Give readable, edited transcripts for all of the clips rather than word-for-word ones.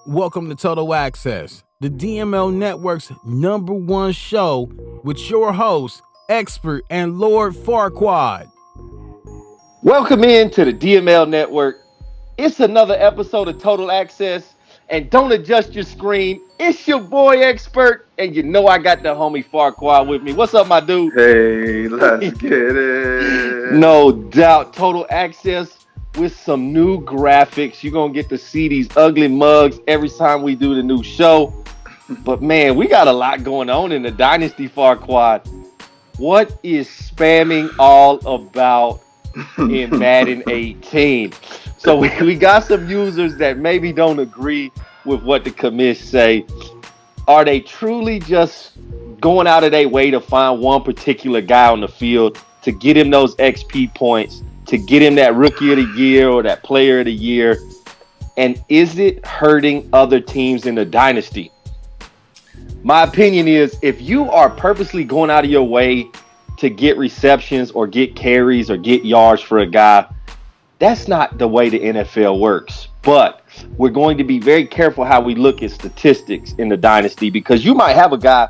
Welcome to Total Access, the DML Network's #1 show with your host, expert, and Lord Farquaad. Welcome in to the DML Network. It's another episode of Total Access. And don't adjust your screen. It's your boy Expert. And you know I got the homie Farquaad with me. What's up, my dude? Hey, let's get it. No doubt. Total Access with some new graphics. You're going to get to see these ugly mugs every time we do the new show. But man, we got a lot going on in the Dynasty, Farquaad. What is spamming all about in Madden 18? So we got some users that maybe don't agree with what the commish say. Are they truly just going out of their way to find one particular guy on the field to get him those XP points, to get him that Rookie of the Year or that Player of the Year? And is it hurting other teams in the Dynasty? My opinion is, if you are purposely going out of your way to get receptions or get carries or get yards for a guy, that's not the way the NFL works. But we're going to be very careful how we look at statistics in the Dynasty, because you might have a guy.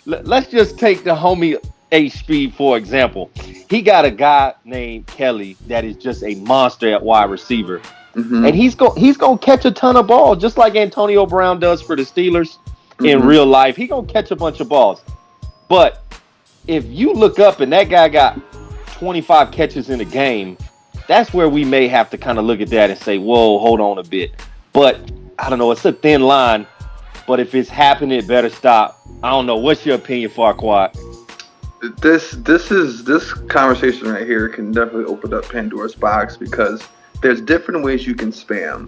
Let's just take the homie H-Speed, for example. He got a guy named Kelly that is just a monster at wide receiver. Mm-hmm. And he's going to catch a ton of balls, just like Antonio Brown does for the Steelers in real life. He's going to catch a bunch of balls. But if you look up and that guy got 25 catches in a game, that's where we may have to kind of look at that and say, whoa, hold on a bit. But I don't know, it's a thin line. But if it's happening, it better stop. I don't know. What's your opinion, Farquaad? This conversation right here can definitely open up Pandora's box, because there's different ways you can spam.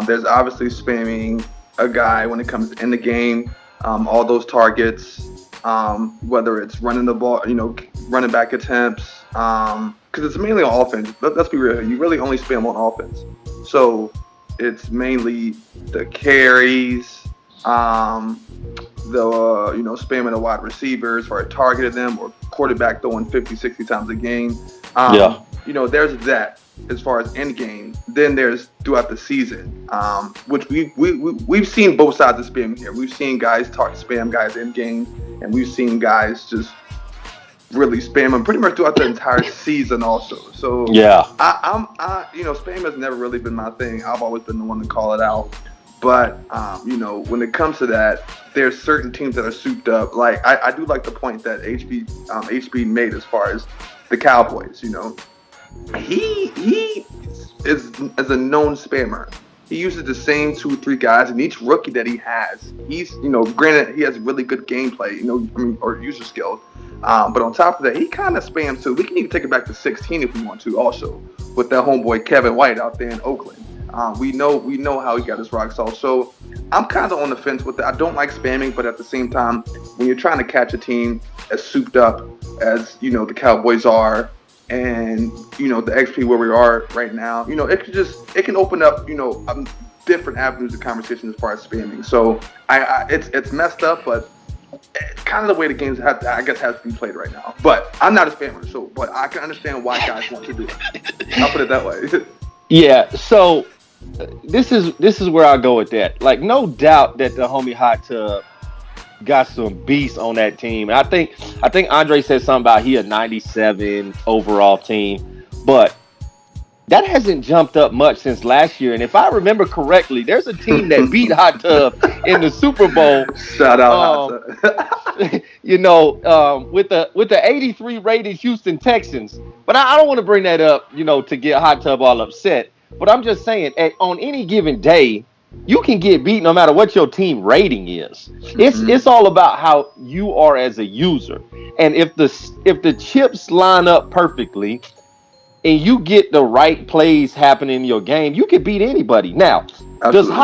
There's obviously spamming a guy when it comes in the game, all those targets, whether it's running the ball, running back attempts, because it's mainly on offense. Let's be real. You really only spam on offense. So it's mainly the carries, spamming the wide receivers or targeting them, or quarterback throwing 50, 60 times a game. There's that as far as end game. Then there's throughout the season, which we've seen both sides of spam here. We've seen guys spam guys in game, and we've seen guys just really spam them pretty much throughout the entire season also. So yeah, spam has never really been my thing. I've always been the one to call it out. But when it comes to that, there's certain teams that are souped up. Like I do like the point that HB made as far as the Cowboys. He is a known spammer. He uses the same 2-3 guys, and each rookie that he has, he's granted he has really good gameplay, or user skills. But on top of that, he kind of spams too. We can even take it back to 16 if we want to. Also, with that homeboy Kevin White out there in Oakland, we know how he got his rock salt. So I'm kind of on the fence with it. I don't like spamming, but at the same time, when you're trying to catch a team as souped up as the Cowboys are, and the XP where we are right now, it can open up different avenues of conversation as far as spamming. So it's messed up, but it's kind of the way the games has to be played right now. But I'm not a spammer, but I can understand why guys want to do it. I'll put it that way. Yeah. So this is where I go with that. Like, no doubt that the homie Hot Tub got some beasts on that team. And I think Andre said something about he a 97 overall team, but that hasn't jumped up much since last year. And if I remember correctly, there's a team that beat Hot Tub in the Super Bowl. Shout out Hot Tub. With the 83 rated Houston Texans. But I don't want to bring that up, to get Hot Tub all upset. But I'm just saying, on any given day, you can get beat no matter what your team rating is. It's all about how you are as a user. And if the chips line up perfectly and you get the right plays happening in your game, you can beat anybody. Now, absolutely.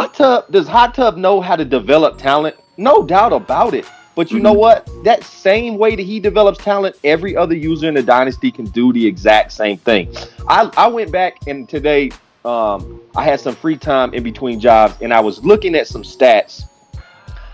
Does Hot Tub know how to develop talent? No doubt about it. But you know what? That same way that he develops talent, every other user in the Dynasty can do the exact same thing. I went back and today I had some free time in between jobs, and I was looking at some stats.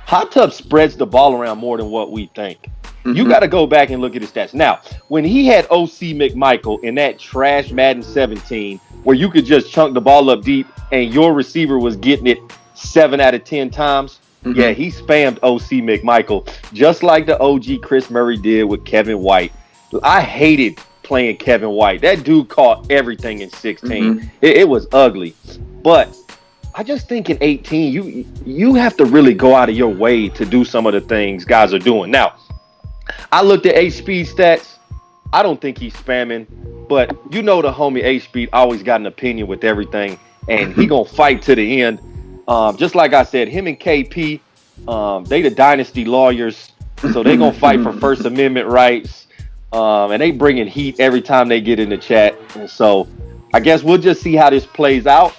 Hot Tub spreads the ball around more than what we think. You got to go back and look at his stats. Now, when he had O.C. McMichael in that trash Madden 17, where you could just chunk the ball up deep and your receiver was getting it 7 out of 10 times. Mm-hmm. Yeah, he spammed OC McMichael, just like the OG Chris Murray did with Kevin White. I hated playing Kevin White. That dude caught everything in 16. Mm-hmm. It was ugly. But I just think in 18, you have to really go out of your way to do some of the things guys are doing. Now, I looked at H-Speed stats. I don't think he's spamming, but the homie H-Speed always got an opinion with everything, and he gonna fight to the end. Just like I said, him and KP, they the dynasty lawyers, so they gonna fight for First Amendment rights, and they bringing heat every time they get in the chat. And so I guess we'll just see how this plays out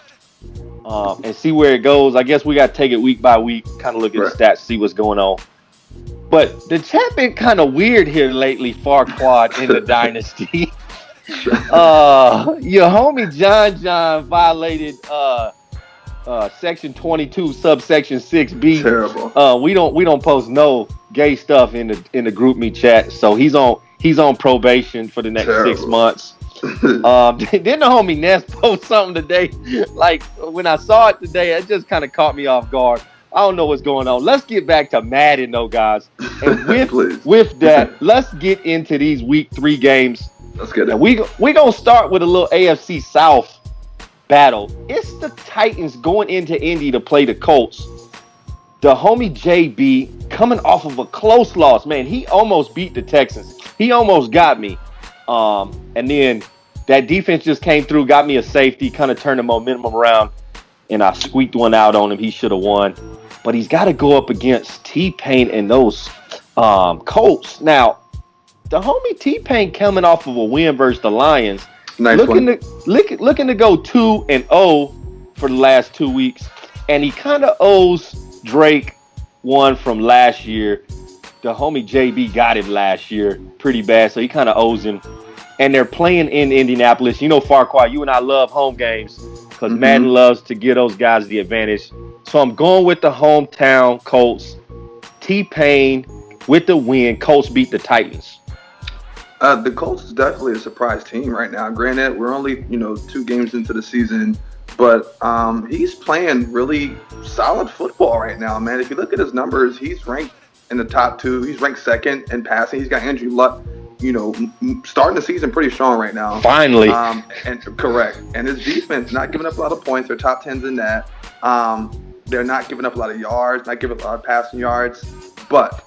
and see where it goes. I guess we got to take it week by week, kind of look at the stats, see what's going on. But the chat been kind of weird here lately, Farquad in the dynasty. Your homie John violated section 22 subsection 6B. Terrible. We don't post no gay stuff in the group me chat, so he's on probation for the next 6 months. Then the homie Ness post something today. Like when I saw it today, it just kind of caught me off guard. I don't know what's going on. Let's get back to Madden though, guys. And with that, let's get into these week 3 games. Let's get it. We gonna start with a little AFC South battle. It's the Titans going into Indy to play the Colts. The homie JB coming off of a close loss. Man, he almost beat the Texans. He almost got me. And then that defense just came through, got me a safety, kind of turned the momentum around, and I squeaked one out on him. He should have won. But he's got to go up against T-Pain and those Colts. Now, the homie T-Pain coming off of a win versus the Lions, looking to go 2-0 for the last 2 weeks. And he kind of owes Drake one from last year. The homie JB got him last year pretty bad, so he kind of owes him. And they're playing in Indianapolis. Farquhar, you and I love home games because Madden loves to give those guys the advantage. So I'm going with the hometown Colts. T-Pain with the win. Colts beat the Titans. The Colts is definitely a surprise team right now. Granted, we're only 2 games into the season, but he's playing really solid football right now, man. If you look at his numbers, he's ranked in the top 2. He's ranked second in passing. He's got Andrew Luck, starting the season pretty strong right now. Finally. And correct. And his defense not giving up a lot of points. They're top 10s in that. They're not giving up a lot of yards, not giving up a lot of passing yards. But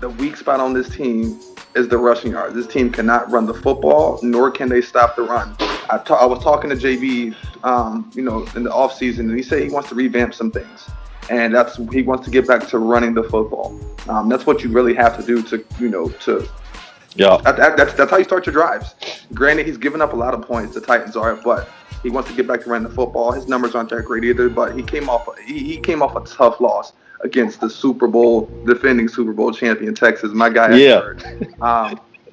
the weak spot on this team is the rushing yards. This team cannot run the football, nor can they stop the run. I was talking to JB, in the offseason, and he said he wants to revamp some things. And he wants to get back to running the football. That's what you really have to do that's how you start your drives. Granted, he's given up a lot of points, the Titans are, but he wants to get back to running the football. His numbers aren't that great either, but he came off a tough loss against the defending Super Bowl champion Texas. My guy hurt.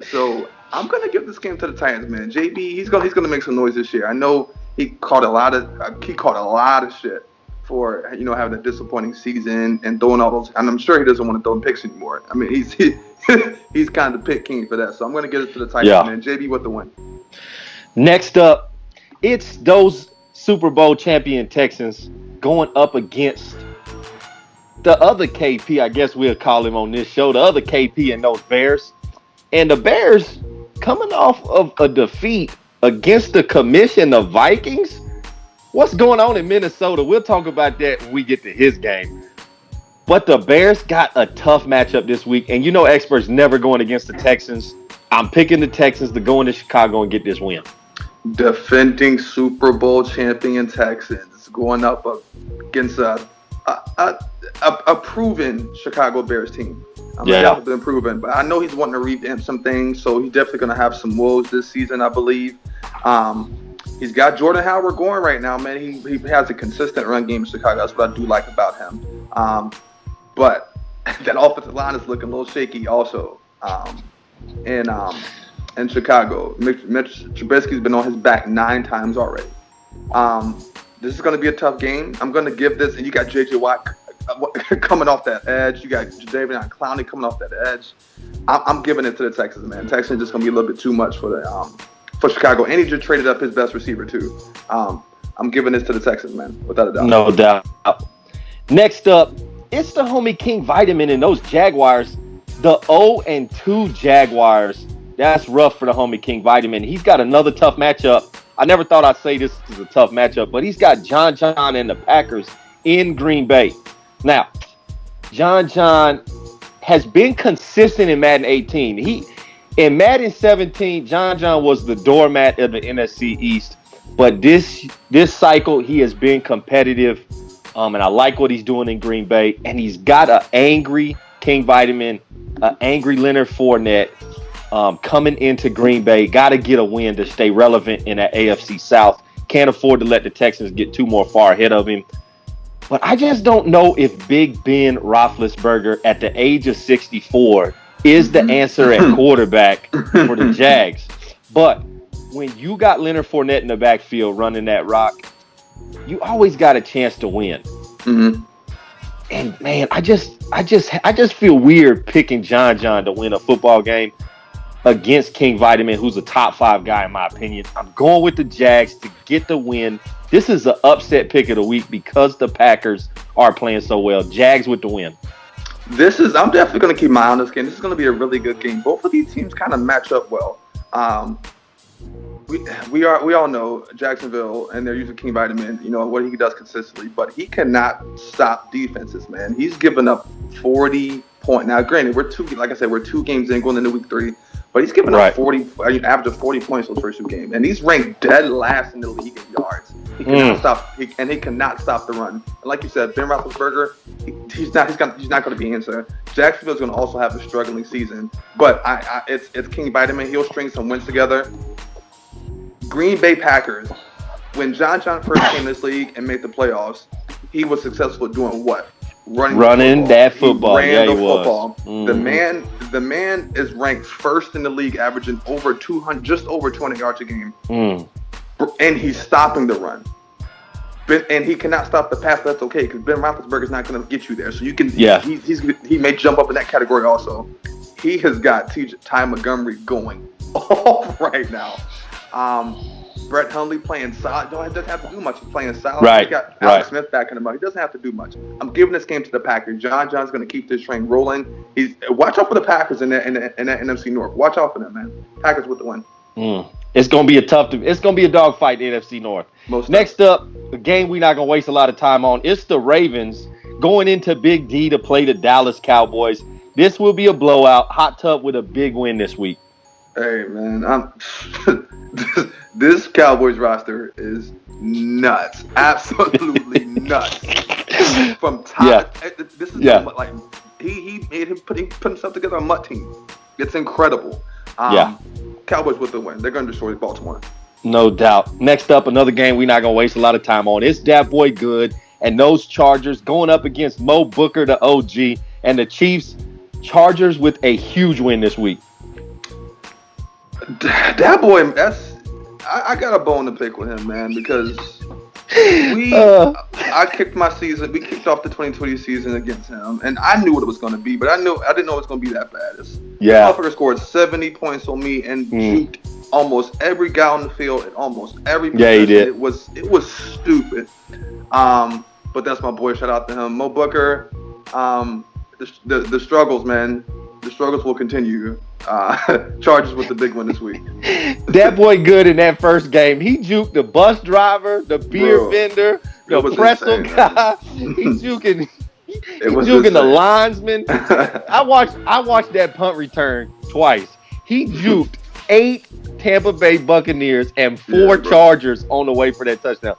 So I'm gonna give this game to the Titans, man. JB, he's gonna make some noise this year. I know he caught a lot of shit for having a disappointing season and throwing all those. And I'm sure he doesn't want to throw picks anymore. I mean, he's kind of the pick king for that. So I'm gonna give it to the Titans, man. JB with the win. Next up, it's those Super Bowl champion Texans going up against the other KP, I guess we'll call him on this show, the other KP and those Bears. And the Bears coming off of a defeat against the commission, the Vikings. What's going on in Minnesota? We'll talk about that when we get to his game. But the Bears got a tough matchup this week. And experts never going against the Texans. I'm picking the Texans to go into Chicago and get this win. Defending Super Bowl champion Texans going up against a proven Chicago Bears team. Have been proven, but I know he's wanting to revamp some things, so he's definitely going to have some woes this season, I believe. He's got Jordan Howard going right now, man. He has a consistent run game in Chicago. That's what I do like about him. But that offensive line is looking a little shaky also. In Chicago, Mitch Trubisky's been on his back 9 times already. This is going to be a tough game. I'm going to give this, and you got J.J. Watt coming off that edge. You got Jadeveon Clowney coming off that edge. I'm giving it to the Texans, man. Texans just going to be a little bit too much for Chicago. And he just traded up his best receiver, too. I'm giving this to the Texans, man, without a doubt. No doubt. Next up, it's the homie King Vitamin and those Jaguars. The 0-2 Jaguars. That's rough for the homie King Vitamin. He's got another tough matchup. I never thought I'd say this is a tough matchup, but he's got John and the Packers in Green Bay. Now, John has been consistent in Madden 18. In Madden 17, John was the doormat of the NFC East. But this cycle, he has been competitive. And I like what he's doing in Green Bay. And he's got an angry King Vitamin, an angry Leonard Fournette coming into Green Bay. Got to get a win to stay relevant in that AFC South. Can't afford to let the Texans get too more far ahead of him. But I just don't know if Big Ben Roethlisberger at the age of 64 is the answer at quarterback for the Jags. But when you got Leonard Fournette in the backfield running that rock, you always got a chance to win. Mm-hmm. And man, I just feel weird picking John to win a football game against King Vitamin, who's a top 5 guy in my opinion. I'm going with the Jags to get the win. This is an upset pick of the week because the Packers are playing so well. Jags with the win. I'm definitely going to keep my eye on this game. This is going to be a really good game. Both of these teams kind of match up well. We all know Jacksonville, and they're using King Vitamin, what he does consistently, but he cannot stop defenses, man. He's given up 40 points. Now, granted, we're 2 games in going into week 3, but he's given up average of 40 points those first 2 games, and he's ranked dead last in the league in yards. He cannot stop, he cannot stop the run. And like you said, Ben Roethlisberger, he's not going to be answer. Jacksonville's going to also have a struggling season, but it's King Vitamin. He'll string some wins together. Green Bay Packers, when John first came to this league and made the playoffs, he was successful at doing what? Running that football. Football. Mm-hmm. The man is ranked first in the league, averaging just over 200 yards a game. And he's stopping the run. And he cannot stop the pass. That's okay, because Ben Roethlisberger is not going to get you there. So you can. Yeah. He may jump up in that category also. He has got Ty Montgomery going off right now. Brett Hundley playing solid. He doesn't have to do much. He's playing solid. Right. He's got Alex Smith back in the mud. He doesn't have to do much. I'm giving this game to the Packers. John's going to keep this train rolling. Watch out for the Packers in that NFC North. Watch out for them, man. Packers with the win. It's going to be a dogfight in the NFC North. Next up, a game we're not going to waste a lot of time on. It's the Ravens going into Big D to play the Dallas Cowboys. This will be a blowout. Hot Tub with a big win this week. Hey, man, this Cowboys roster is nuts. Absolutely nuts. From top, this is like he made him put himself together a MUT team. It's incredible. Cowboys with the win. They're going to destroy Baltimore. No doubt. Next up, another game we're not going to waste a lot of time on. It's that boy Good and those Chargers going up against Mo Booker, the OG, and the Chiefs. Chargers with a huge win this week. That boy, I got a bone to pick with him, man, because I kicked my season. We kicked off the 2020 season against him, and I knew what it was going to be, but I didn't know it was going to be that bad. This motherfucker scored 70 points on me and juked almost every guy on the field at almost every position. Yeah, he did. It was stupid. But that's my boy. Shout out to him, Mo Booker. The struggles, man. The struggles will continue. Chargers with the big one this week. That boy Good in that first game. He juked the bus driver, the beer vendor, the pretzel guy. He's juking the linesman. I watched that punt return twice. He juked 8 Tampa Bay Buccaneers and 4 Chargers on the way for that touchdown.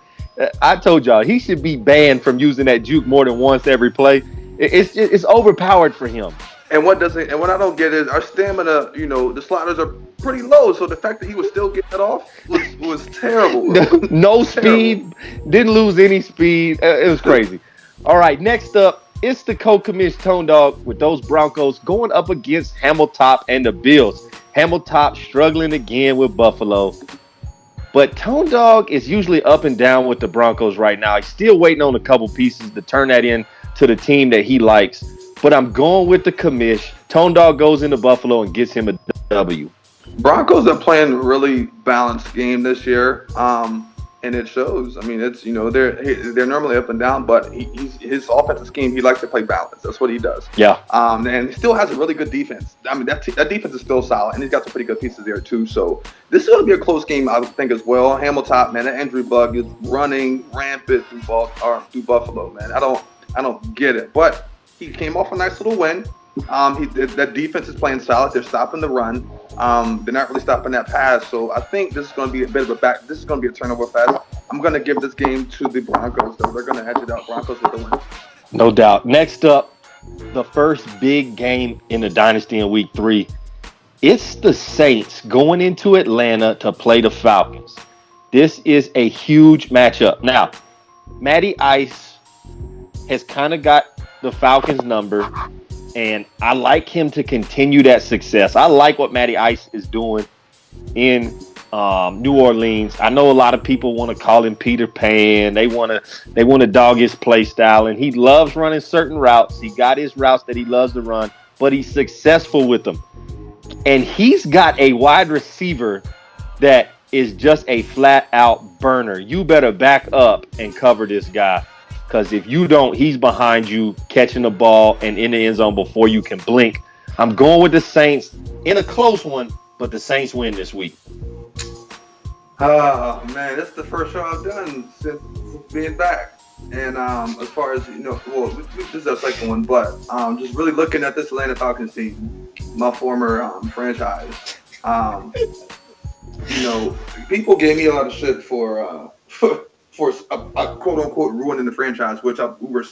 I told y'all he should be banned from using that juke more than once every play. It's overpowered for him. And what I don't get is our stamina, the sliders are pretty low. So the fact that he was still getting it off was terrible. No speed, didn't lose any speed. It was crazy. All right, next up, it's the co-commish Tone Dog with those Broncos going up against Hamilton and the Bills. Hamilton struggling again with Buffalo. But Tone Dog is usually up and down with the Broncos right now. He's still waiting on a couple pieces to turn that in to the team that he likes. But I'm going with the commish. Tone Dog goes into Buffalo and gets him a W. Broncos are playing a really balanced game this year. and it shows. I mean, it's they're normally up and down, but his offensive scheme, he likes to play balance. That's what he does. Yeah. And he still has a really good defense. I mean, that defense is still solid, and he's got some pretty good pieces there too. So this is going to be a close game, I think, as well. Hamilton, man, that injury bug is running rampant through Buffalo, man. I don't get it, but he came off a nice little win. That defense is playing solid. They're stopping the run. They're not really stopping that pass. So I think this is going to be a bit of this is going to be a turnover fest. I'm going to give this game to the Broncos, though. They're going to edge it out. Broncos with the win. No doubt. Next up, the first big game in the Dynasty in Week 3. It's the Saints going into Atlanta to play the Falcons. This is a huge matchup. Now, Matty Ice has kind of got the Falcons number, and I like him to continue that success. I like what Matty Ice is doing in New Orleans. I know a lot of people want to call him Peter Pan. They want to dog his play style, and he loves running certain routes. He got his routes that he loves to run, but he's successful with them. And he's got a wide receiver that is just a flat-out burner. You better back up and cover this guy, because if you don't, he's behind you catching the ball and in the end zone before you can blink. I'm going with the Saints in a close one, but the Saints win this week. Oh, man, this is the first show I've done since being back. And as far as, this is our second one, but just really looking at this Atlanta Falcons team, my former franchise, people gave me a lot of shit for a quote-unquote ruining the franchise, which we were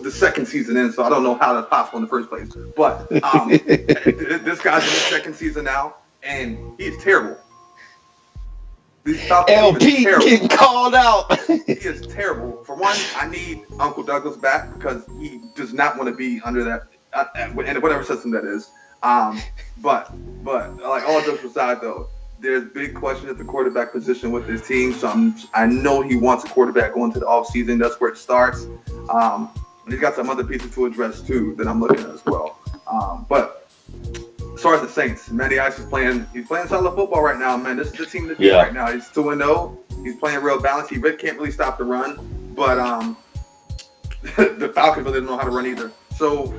the second season in, so I don't know how that's possible in the first place. But this guy's in his second season now, and he's terrible. LP getting called out. He is terrible. For one, I need Uncle Douglas back because he does not want to be under that, and whatever system that is. But like all jokes aside, though, there's big questions at the quarterback position with this team. So I know he wants a quarterback going to the offseason. That's where it starts. And he's got some other pieces to address too that I'm looking at as well. But as far as the Saints, Matty Ice is playing solid football right now, man. This is the team to beat right now. He's 2-0. He's playing real balance. He can't really stop the run, but the Falcons really don't know how to run either. So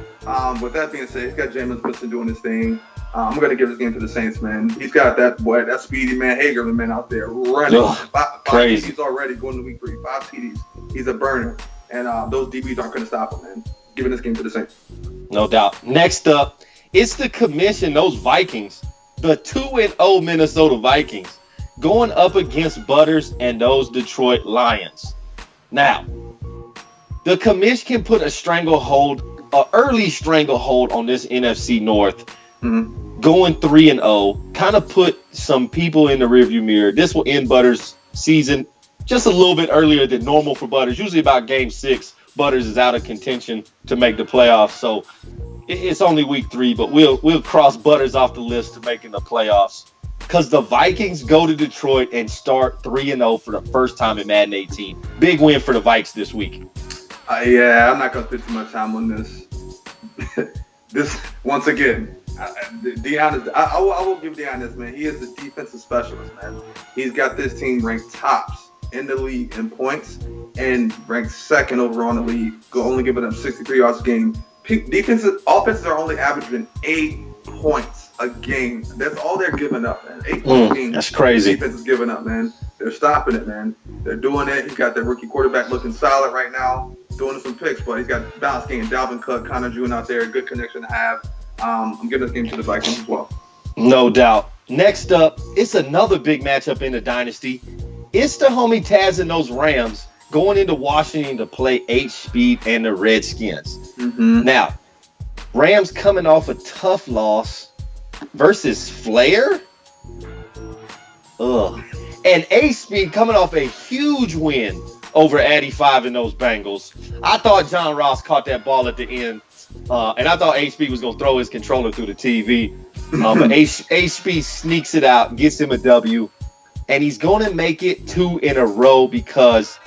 with that being said, he's got Jameis Winston doing his thing. I'm going to give this game to the Saints, man. He's got that speedy man, Hagerman man out there running. Five TDs already going to Week 3. 5 TDs. He's a burner, and those DBs aren't going to stop him, man. Giving this game to the Saints. No doubt. Next up, it's the commission, those Vikings, the 2-0 Minnesota Vikings, going up against Butters and those Detroit Lions. Now, the commission can put an early stranglehold on this NFC North, going 3-0, kind of put some people in the rearview mirror. This will end Butters' season just a little bit earlier than normal for Butters. Usually about Game 6, Butters is out of contention to make the playoffs, so it's only Week 3, but we'll cross Butters off the list to making the playoffs, because the Vikings go to Detroit and start 3-0 for the first time in Madden 18. Big win for the Vikes this week. I'm not going to spend too much time on this. This, once again, Deion I will give Deion this, man. He is a defensive specialist, man. He's got this team ranked tops in the league in points and ranked second overall in the league, only giving them 63 yards a game. Offenses are only averaging 8 points a game. That's all they're giving up, man. 8 points a game. That's crazy. Defense is giving up, man. They're stopping it, man. They're doing it. He's got their rookie quarterback looking solid right now, doing some picks, but he's got balance game. Dalvin Cook, Connor June out there, good connection to have. I'm giving this game to the Vikings as well. No doubt. Next up, it's another big matchup in the Dynasty. It's the homie Taz and those Rams going into Washington to play H-Speed and the Redskins. Now, Rams coming off a tough loss versus Flair. And H-Speed coming off a huge win over Addy 5 and those Bengals. I thought John Ross caught that ball at the end, and I thought H-Speed was going to throw his controller through the TV. But H-Speed sneaks it out, gets him a W, and he's going to make it 2 in a row because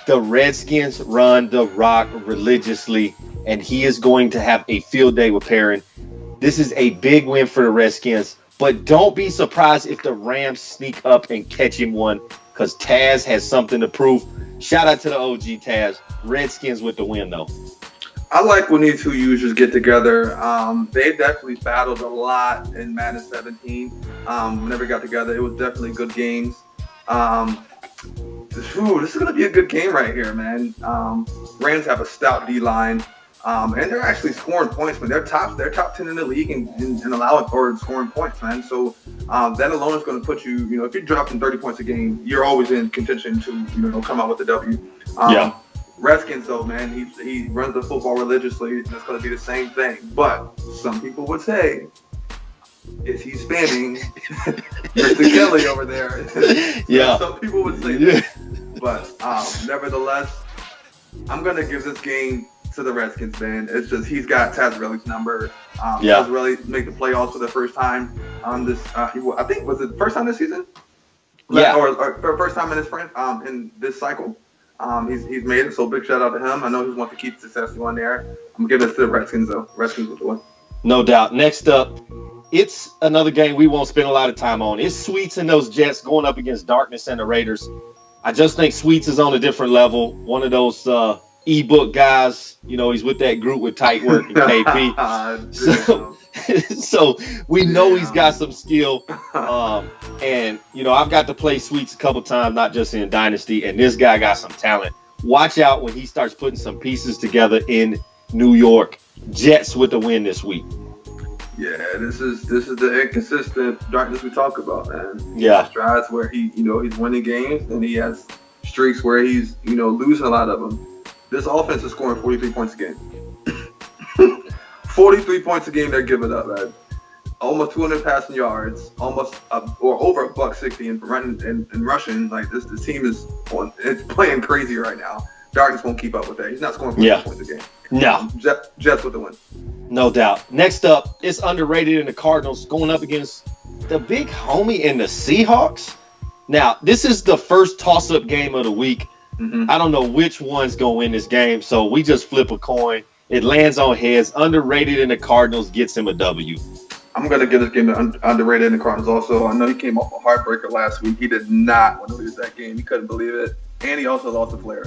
the Redskins run the rock religiously, and he is going to have a field day with Perrin. This is a big win for the Redskins, but don't be surprised if the Rams sneak up and catch him one because Taz has something to prove. Shout out to the OG Taz. Redskins with the win, though. I like when these two users get together. They definitely battled a lot in Madden 17. Whenever we got together, it was definitely good games. This is going to be a good game right here, man. Rams have a stout D-line, and they're actually scoring points, man. They're top 10 in the league in allowing or scoring points, man. So that alone is going to put you, if you're dropping 30 points a game, you're always in contention to, come out with the W. Yeah. Redskins, though, man, he runs the football religiously, and it's going to be the same thing. But some people would say, is he spamming Mr. Kelly over there? Yeah. Some people would say that. But nevertheless, I'm going to give this game to the Redskins, man. It's just he's got Tazarelli's number. Tazarelli make the playoffs for the first time on this. I think, was it the first time this season? Yeah. Or first time in his in this cycle. He's made it, so big shout out to him. I know he wants to keep success going there. I'm giving this to the Redskins, though. Redskins with the win. No doubt. Next up, it's another game we won't spend a lot of time on. It's Sweets and those Jets going up against Darkness and the Raiders. I just think Sweets is on a different level. One of those ebook guys. He's with that group with Tight Work and KP. So we know he's got some skill. And, I've got to play Sweets a couple times, not just in Dynasty, and this guy got some talent. Watch out when he starts putting some pieces together in New York. Jets with the win this week. Yeah, this is the inconsistent Darkness we talk about, man. Yeah. Strides where he's winning games, and he has streaks where he's, losing a lot of them. This offense is scoring 43 points a game. 43 points a game they're giving up, man. Almost 200 passing yards, almost or over $160 in running and rushing. Like this team it's playing crazy right now. Darkness won't keep up with that. He's not scoring 43 points a game. No. Jets with the win. No doubt. Next up, it's underrated in the Cardinals going up against the big homie in the Seahawks. Now, this is the first toss-up game of the week. Mm-hmm. I don't know which one's going to win this game, so we just flip a coin. It lands on heads. Underrated in the Cardinals gets him a W. I'm going to give this game to underrated in the Cardinals also. I know he came off a heartbreaker last week. He did not want to lose that game. He couldn't believe it. And he also lost a player.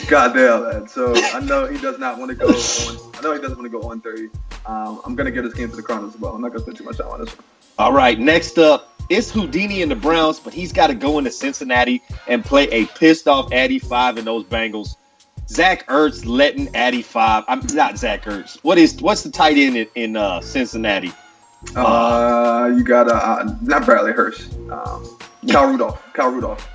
Goddamn, man. So I know he does not want to go on. I know he doesn't want to go on 30. I'm going to give this game to the Cardinals as well. I'm not going to spend too much time on this one. All right, next up, it's Houdini and the Browns, but he's got to go into Cincinnati and play a pissed-off Addy 5 in those Bengals. Zach Ertz letting Addy 5. I'm not Zach Ertz. What's the tight end in Cincinnati? You got not Bradley Hurst. Kyle Rudolph.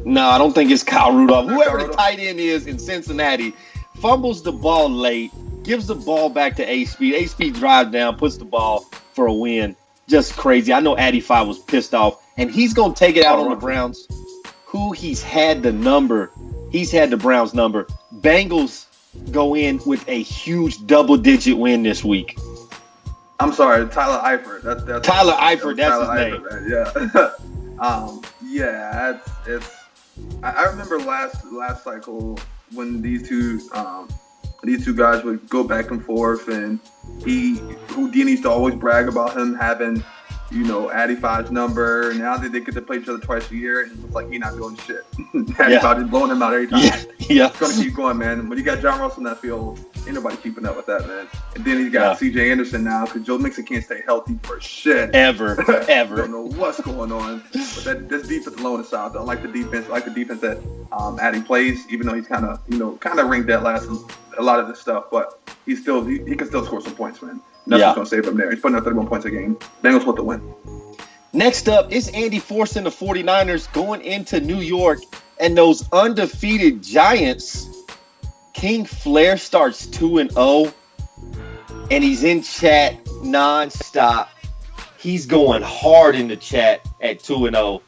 No, I don't think it's Kyle Rudolph. Whoever the tight end is in Cincinnati fumbles the ball late, gives the ball back to A-Speed. A-Speed drives down, puts the ball for a win. Just crazy. I know Addy 5 was pissed off, and he's going to take it out on the Browns, who he's had the number. He's had the Browns number. Bengals go in with a huge double-digit win this week. I'm sorry, Tyler Eifert. That's Tyler Eifert. That's his name. Man. Yeah. I remember last cycle when these two guys would go back and forth, and Houdini used to always brag about him having, Addy 5's number. And now that they get to play each other twice a year, and it's like he's not doing shit. Addy 5 is blowing him out every time. Yeah. It's gonna keep going, man. When you got John Russell in that field, ain't nobody keeping up with that, man. And then he's got C.J. Anderson now, because Joe Mixon can't stay healthy for shit. Ever. Don't know what's going on. But this defense alone is solid. I like the defense. I like the defense that Addy plays, even though he's kind of ringed that a lot of this stuff. But he can still score some points, man. Nothing's gonna save him there. He's putting up 31 points a game. Bengals with the win. Next up, it's Andy Force and the 49ers going into New York, and those undefeated Giants. King Flair starts 2-0, and he's in chat nonstop. He's going hard in the chat at 2-0.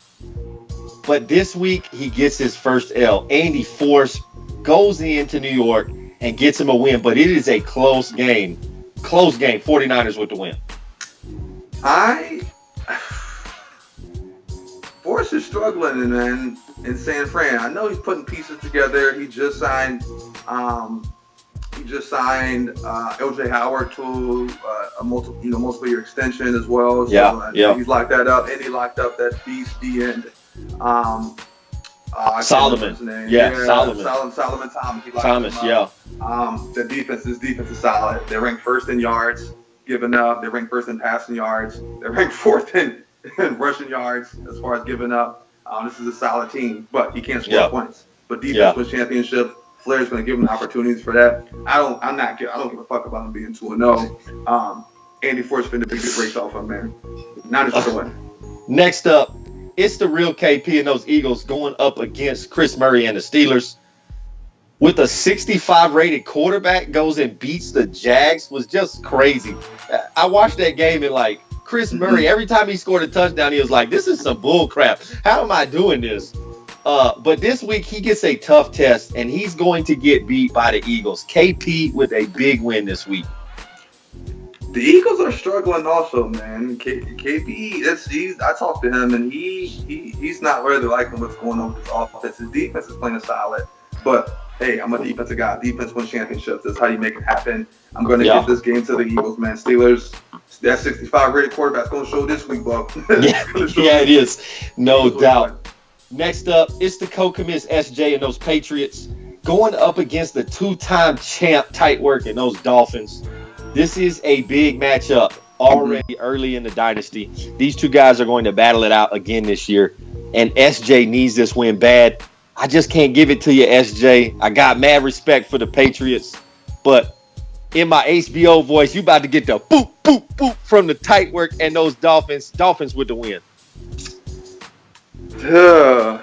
But this week, he gets his first L. Andy Force goes into New York and gets him a win, but it is a close game. 49ers with the win. Force is struggling, man, in San Fran. I know he's putting pieces together. He just signed He just signed LJ Howard to a multiple year extension as well. So he's locked that up, and he locked up that beast D end. Solomon. Solomon Thomas. The defense is solid. They're ranked first in yards given up. They're ranked first in passing yards. They're ranked fourth in rushing yards as far as giving up. This is a solid team, but he can't score points. But defense wins championship. Flair's going to give him opportunities for that. I don't give a fuck about him being 2-0. Andy Ford's finna be a good race off him, man. Not just to win. Next up, it's the real KP and those Eagles going up against Chris Murray and the Steelers. With a 65 rated quarterback goes and beats the Jags was just crazy. I watched that game and like Chris Murray, every time he scored a touchdown, he was like, this is some bull crap. How am I doing this? But this week he gets a tough test and he's going to get beat by the Eagles. KP with a big win this week. The Eagles are struggling also, man. KP, I talked to him and he's not really liking what's going on with his offense. His defense is playing solid, but hey, I'm a defensive guy. Defense wins championships. That's how you make it happen. I'm going to give this game to the Eagles, man. Steelers, that 65 rated quarterback's going to show this week, bro. It is. No doubt. Next up, it's the co-commits SJ and those Patriots going up against the two-time champ tight work and those Dolphins. This is a big matchup already early in the dynasty. These two guys are going to battle it out again this year, and SJ needs this win bad. I just can't give it to you, SJ. I got mad respect for the Patriots, but in my HBO voice, you about to get the boop, boop, boop from the tight work and those Dolphins. Dolphins with the win. I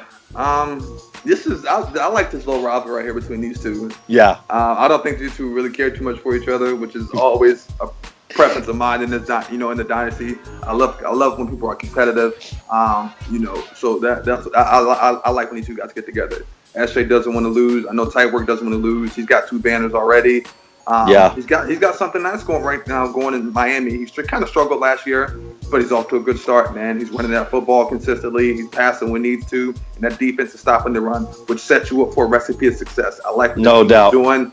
like this little rivalry right here between these two. Yeah. I don't think these two really care too much for each other, which is always a preference of mine in this, in the dynasty. I love when people are competitive. So that's I like when these two guys get together. SJ doesn't want to lose. I know Tywork doesn't want to lose. He's got 2 banners already. He's got something nice going right now going in Miami. He kind of struggled last year, but he's off to a good start, man. He's winning that football consistently. He's passing when needs to, and that defense is stopping the run, which sets you up for a recipe of success. I like what he's doing.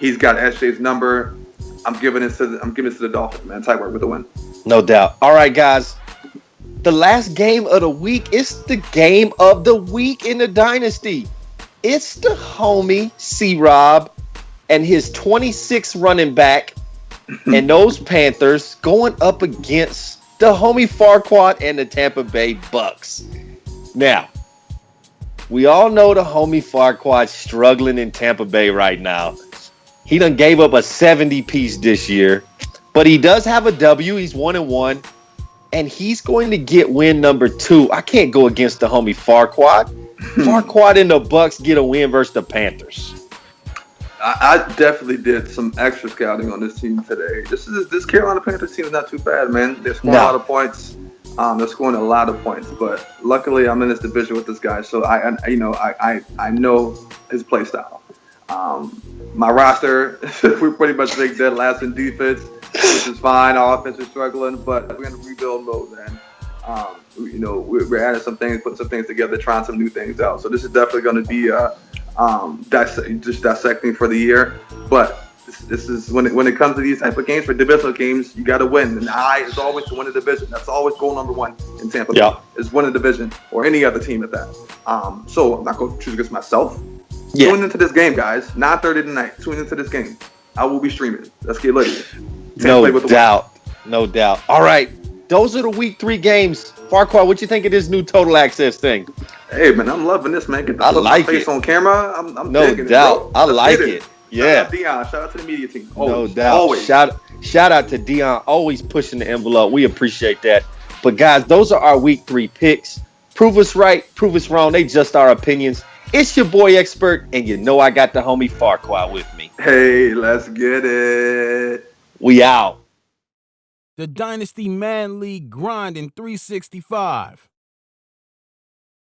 He's got SJ's number. I'm giving it to the Dolphins, man. Tywork with the win. No doubt. All right, guys. The last game of the week. It's the game of the week in the dynasty. It's the homie C-Rob and his 26 running back and those Panthers going up against the homie Farquaad and the Tampa Bay Bucks. Now, we all know the homie Farquaad struggling in Tampa Bay right now. He done gave up a 70-piece this year, but he does have a W. He's 1-1, and he's going to get win number 2. I can't go against the homie Farquaad. Farquaad and the Bucks get a win versus the Panthers. I definitely did some extra scouting on this team today. This Carolina Panthers team is not too bad, man. They're scoring a lot of points. They're scoring a lot of points, but luckily I'm in this division with this guy, so I know his play style. My roster, we pretty much think dead last in defense, which is fine. Our offense is struggling, but we're in a rebuild mode, man. We're adding some things, putting some things together, trying some new things out. So this is definitely going to be dissecting for the year. But this is when it comes to these type of games, for divisional games, you got to win. And the eye is always to win the division. That's always goal number 1 in Tampa Bay, is win the division, or any other team at that. So I'm not going to choose against myself. Tune into this game, guys. 9:30 tonight. Tune into this game. I will be streaming. Let's get lit. No doubt. All right. Those are the week 3 games. Farquaad, what you think of this new total access thing? Hey, man, I'm loving this, man. Get my face on camera. I'm no digging doubt. It, I like it. Yeah. Shout out to Dion. Shout out to the media team. No doubt. Always. Shout out to Dion. Always pushing the envelope. We appreciate that. But, guys, those are our week 3 picks. Prove us right. Prove us wrong. They just our opinions. It's your boy Expert, and you know I got the homie Farquaad with me. Hey, let's get it. We out. The Dynasty Madden League grind in 365.